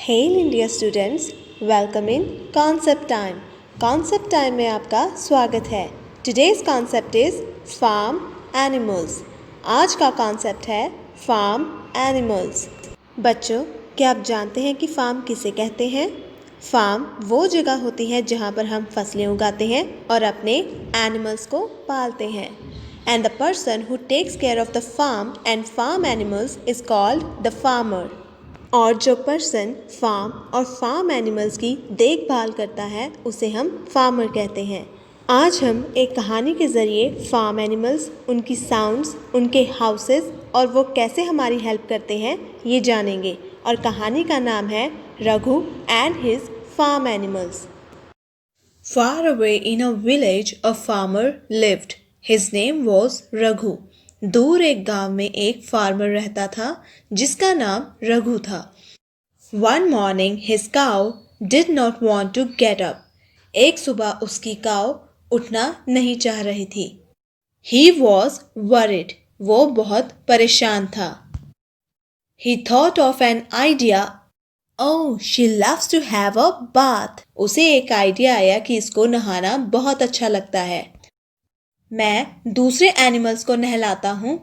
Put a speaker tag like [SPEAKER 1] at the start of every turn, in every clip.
[SPEAKER 1] Hail India students, welcome in Concept Time. Concept Time में आपका स्वागत है. Today's concept is farm animals. आज का concept है farm animals. बच्चों, क्या आप जानते हैं कि farm किसे कहते हैं? फार्म वो जगह होती है जहाँ पर हम फसलें उगाते हैं और अपने एनिमल्स को पालते हैं. And the person who takes care of the farm and farm animals is called the farmer. और जो पर्सन फार्म और फार्म एनिमल्स की देखभाल करता है उसे हम फार्मर कहते हैं. आज हम एक कहानी के ज़रिए फार्म एनिमल्स, उनकी साउंड्स, उनके हाउसेस और वो कैसे हमारी हेल्प करते हैं ये जानेंगे. और कहानी का नाम है Raghu and his farm animals. Far away in a village a farmer lived. His name was Raghu. दूर एक गांव में एक फार्मर रहता था जिसका नाम रघु था. One morning his cow did not want to get up. एक सुबह उसकी काऊ उठना नहीं चाह रही थी. He was worried. वो बहुत परेशान था. He thought of an idea. Oh, she loves to have a bath. उसे एक आइडिया आया कि इसको नहाना बहुत अच्छा लगता है. मैं दूसरे एनिमल्स को नहलाता हूँ.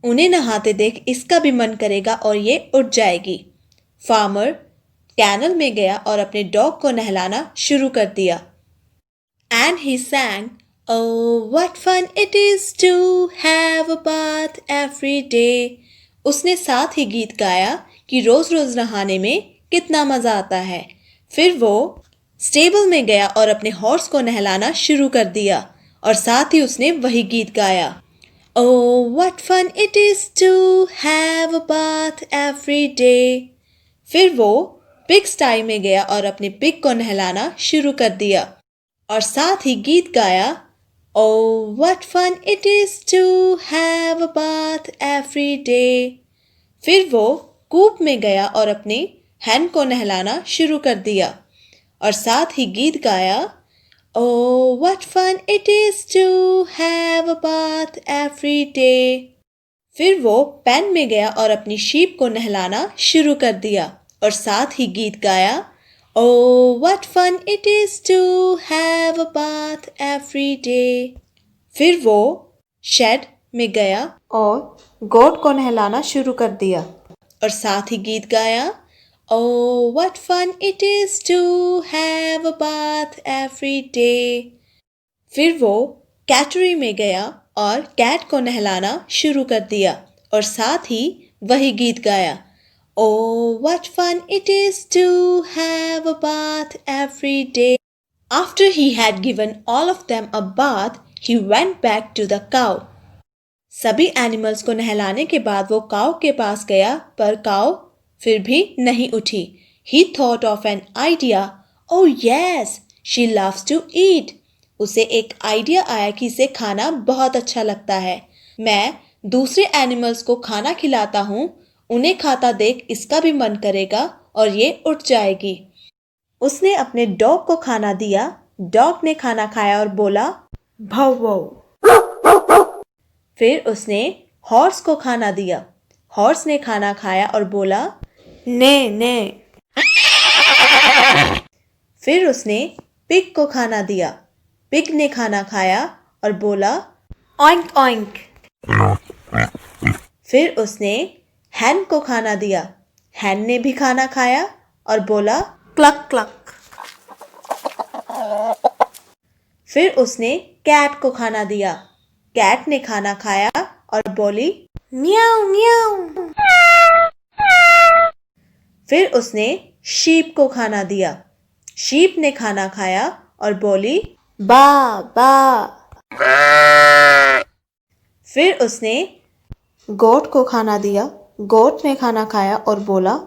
[SPEAKER 1] उन्हें नहाते देख इसका भी मन करेगा और ये उठ जाएगी. फार्मर कैनल में गया और अपने डॉग को नहलाना शुरू कर दिया. And he sang, Oh, what fun it is to have a bath every day. उसने साथ ही गीत गाया कि रोज रोज नहाने में कितना मजा आता है. फिर वो स्टेबल में गया और अपने हॉर्स को नहलाना शुरू कर दिया और साथ ही उसने वही गीत गाया. Oh, what fun it is to have a bath every day. फिर वो पिग स्टाई में गया और अपने पिग को नहलाना शुरू कर दिया और साथ ही गीत गाया. Oh, what fun it is to have a bath every day. फिर वो कूप में गया और अपने हैन को नहलाना शुरू कर दिया और साथ ही गीत गाया. Oh, what fun it is to have a bath every day. फिर वो पेन में गया और अपनी शीप को नहलाना शुरू कर दिया और साथ ही गीत गाया. Oh, what fun it is to have a bath every day. फिर वो शेड में गया और गोट को नहलाना शुरू कर दिया और साथ ही गीत गाया. Oh, what fun it is to have a bath every day. फिर वो कैटरी में गया और कैट को नहलाना शुरू कर दिया और साथ ही वही गीत गाया. Oh, what fun it is to have a bath every day. After he had given all of them a bath, he went back to the cow. सभी एनिमल्स को नहलाने के बाद वो काऊ के पास गया पर काऊ फिर भी नहीं उठी. He thought of an idea. Oh yes, she loves to eat. उसे एक आइडिया आया कि इसे खाना बहुत अच्छा लगता है. मैं दूसरे एनिमल्स को खाना खिलाता हूँ, उन्हें खाता देख इसका भी मन करेगा और ये उठ जाएगी. उसने अपने डॉग को खाना दिया. डॉग ने खाना खाया और बोला भौ भौ. फिर उसने हॉर्स को खाना दिया. हॉर्स ने खाना खाया और बोला ने ने. फिर उसने पिग को खाना दिया. पिग ने खाना खाया और बोला ऑइंक ऑइंक. फिर उसने हैन को खाना दिया. हैन ने भी खाना खाया और बोला क्लक क्लक. फिर उसने कैट को खाना दिया. कैट ने खाना खाया और बोली म्याऊ म्याऊ. फिर उसने शीप को खाना दिया. शीप ने खाना खाया और बोली बा बा. फिर उसने गोट को खाना दिया. गोट ने खाना खाया और बोला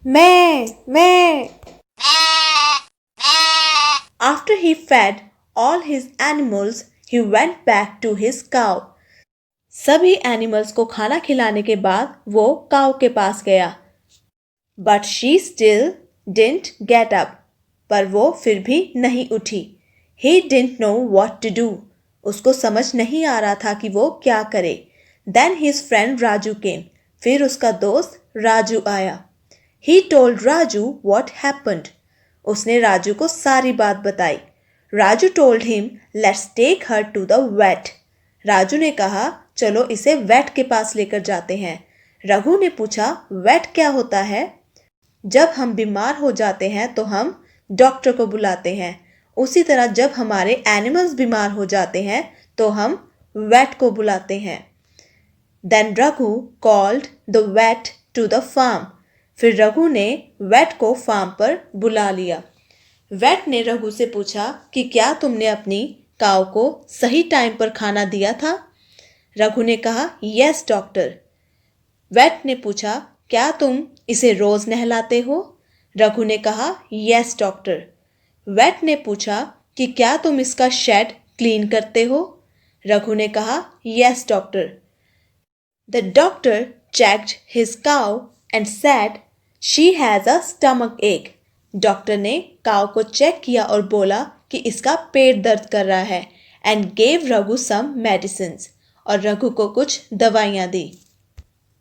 [SPEAKER 1] मैं मैं. After he fed all his animals, he went back to his cow. सभी एनिमल्स को खाना खिलाने के बाद वो काऊ के पास गया. But she still didn't get up. पर वो फिर भी नहीं उठी. He didn't know what to do. उसको समझ नहीं आ रहा था कि वो क्या करे. Then his friend Raju came. फिर उसका दोस्त राजू आया. He told Raju what happened. उसने राजू को सारी बात बताई. Raju told him, let's take her to the vet. Raju ने कहा, चलो इसे वेट के पास लेकर जाते हैं. रघु ने पूछा, वेट क्या होता है? जब हम बीमार हो जाते हैं तो हम डॉक्टर को बुलाते हैं. उसी तरह जब हमारे एनिमल्स बीमार हो जाते हैं तो हम वेट को बुलाते हैं. Then Raghu called the vet to the farm. फिर रघु ने वेट को फार्म पर बुला लिया. वेट ने रघु से पूछा कि क्या तुमने अपनी काऊ को सही टाइम पर खाना दिया था? रघु ने कहा, यस डॉक्टर. वेट ने पूछा, क्या तुम इसे रोज नहलाते हो? रघु ने कहा, यस डॉक्टर. वेट ने पूछा कि क्या तुम इसका शेड क्लीन करते हो? रघु ने कहा, yes doctor. The doctor checked his cow and said, she has a stomach ache. Doctor ने काऊ को चेक किया और बोला कि इसका पेट दर्द कर रहा है. And gave Raghu some medicines. और रघु को कुछ दवाइयाँ दी.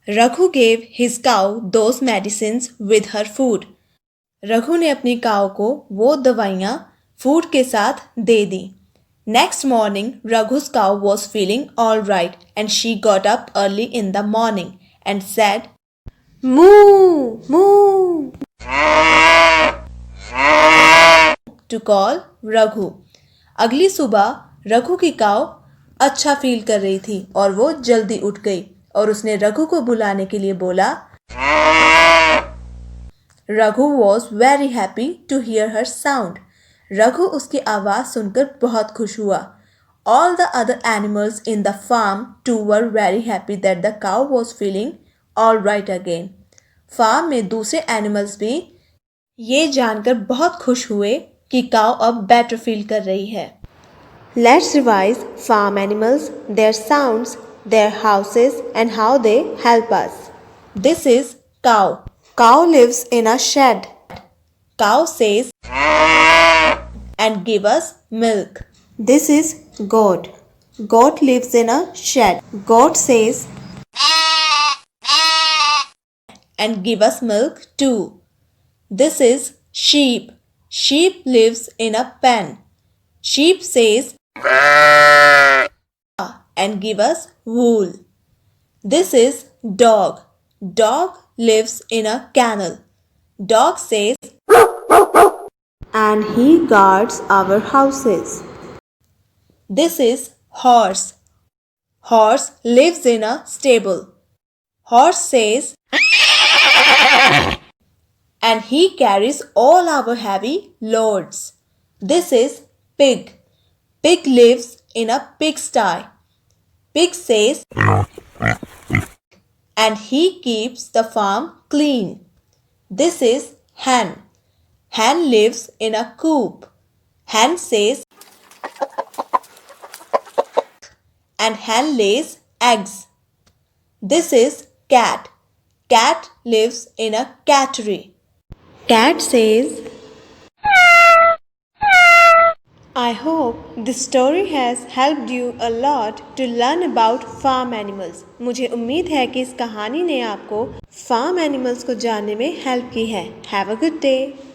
[SPEAKER 1] Raghu gave his cow those medicines with her food. Raghu ने अपनी काऊ को वो दवाइयाँ फूड के साथ दे दी. Next morning, Raghu's cow was feeling all right and she got up early in the morning and said, Moo! Moo! to call Raghu. अगली सुबह रघु की काऊ अच्छा फील कर रही थी और वो जल्दी उठ गई और उसने रघु को बुलाने के लिए बोला. Raghu was very happy to hear her sound. Raghu उसकी आवाज़ सुनकर बहुत खुश हुआ. All the other animals in the farm too were very happy that the cow was feeling all right again. Farm में दूसरे एनिमल्स भी ये जानकर बहुत खुश हुए कि काऊ अब बेटर फील कर रही है. Let's revise farm animals, their sounds, their houses and how they help us. This is cow. Cow lives in a shed. Cow says and give us milk. This is goat. Goat lives in a shed. Goat says and give us milk too. This is sheep. Sheep lives in a pen. Sheep says and give us wool. This is dog. Dog lives in a kennel. Dog says and he guards our houses. This is horse. Horse lives in a stable. Horse says and he carries all our heavy loads. This is pig. Pig lives in a pigsty. Pig says and he keeps the farm clean. This is hen. Hen lives in a coop. Hen says and hen lays eggs. This is cat. Cat lives in a cattery. Cat says, I hope this story has helped you a lot to learn about farm animals. मुझे उम्मीद है कि इस कहानी ने आपको farm animals को जानने में हेल्प की है. Have a good day.